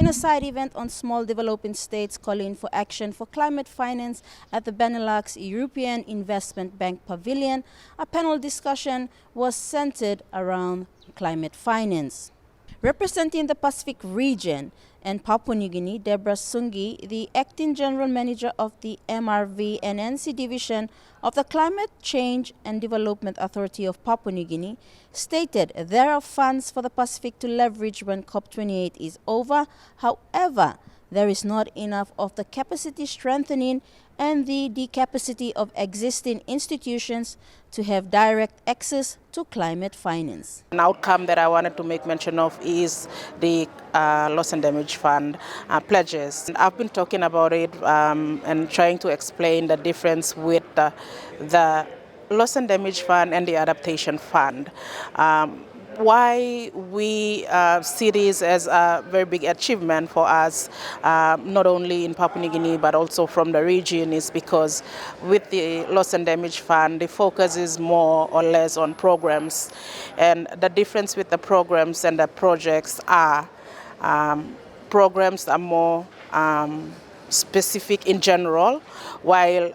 a side event on small developing states calling for action for climate finance at the Benelux European Investment Bank Pavilion, a panel discussion was centered around climate finance. Representing the Pacific region and Papua New Guinea, Debra Sungi, the acting general manager of the MRV and NC division of the Climate Change and Development Authority of Papua New Guinea, stated there are funds for the Pacific to leverage when COP28 is over. However, there is not enough of the capacity strengthening and the capacity of existing institutions to have direct access to climate finance. An outcome that I wanted to make mention of is the Loss and Damage Fund pledges. I've been talking about it and trying to explain the difference with the Loss and Damage Fund and the Adaptation Fund. Why we see this as a very big achievement for us, not only in Papua New Guinea but also from the region, is because with the Loss and Damage Fund, the focus is more or less on programs. And the difference with the programs and the projects are programs are more specific in general, while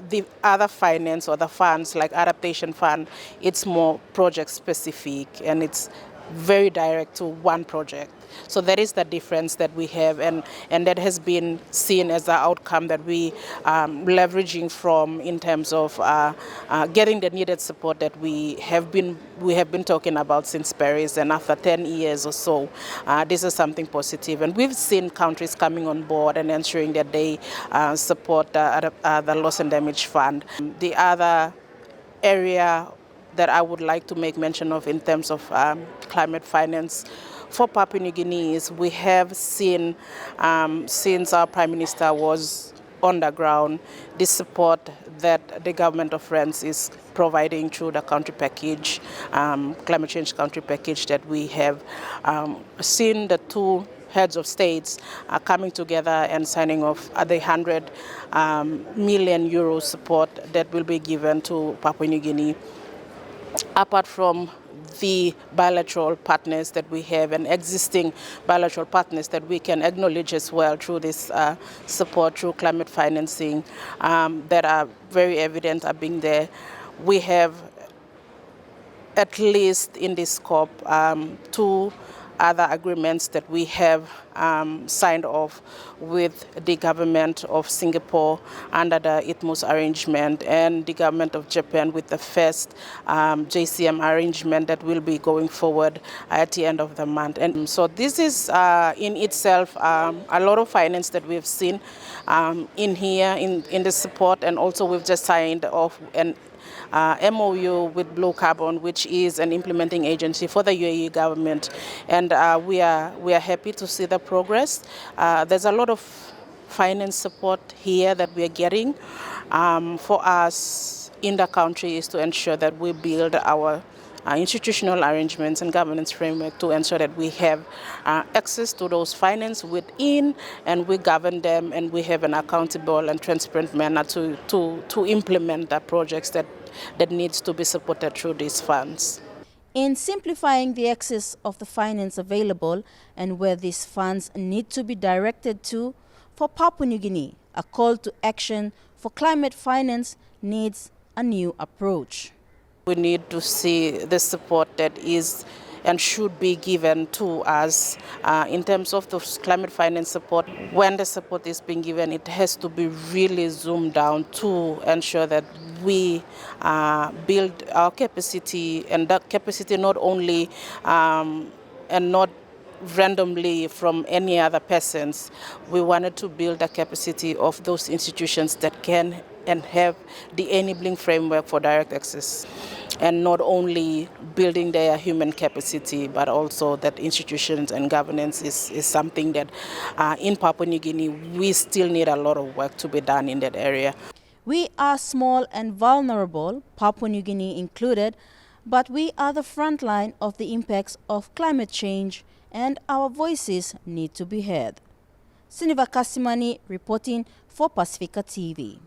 the other finance or the funds like Adaptation Fund, it's more project specific and it's very direct to one project. So that is the difference that we have, and that has been seen as the outcome that we leveraging from in terms of getting the needed support that we have been talking about since Paris, and after 10 years or so, this is something positive. And we've seen countries coming on board and ensuring that they support the Loss and Damage Fund. The other area that I would like to make mention of in terms of climate finance for Papua New Guinea is we have seen, since our Prime Minister was on the ground, the support that the government of France is providing through the country package, climate change country package that we have seen the two heads of states are coming together and signing off the 100 million euro support that will be given to Papua New Guinea. Apart from the bilateral partners that we have and existing bilateral partners that we can acknowledge as well through this support through climate financing that are very evident are being there. We have, at least in this COP, two other agreements that we have signed off with the government of Singapore under the ITMOS arrangement, and the government of Japan with the first JCM arrangement that will be going forward at the end of the month. And so this is in itself a lot of finance that we've seen in here in the support, and also we've just signed off an MOU with Blue Carbon, which is an implementing agency for the UAE government, and we are happy to see the progress. There's a lot of finance support here that we are getting. For us in the country is to ensure that we build our institutional arrangements and governance framework to ensure that we have access to those finance within, and we govern them, and we have an accountable and transparent manner to implement the projects that needs to be supported through these funds. In simplifying the access of the finance available and where these funds need to be directed to, for Papua New Guinea, a call to action for climate finance needs a new approach. We need to see the support that is and should be given to us in terms of the climate finance support. When the support is being given, it has to be really zoomed down to ensure that we build our capacity, and that capacity not only and not randomly from any other persons. We wanted to build the capacity of those institutions that can and have the enabling framework for direct access, and not only building their human capacity, but also that institutions and governance is something that in Papua New Guinea we still need a lot of work to be done in that area. We are small and vulnerable, Papua New Guinea included, but we are the front line of the impacts of climate change, and our voices need to be heard. Siniva Kasimani reporting for Pacifica TV.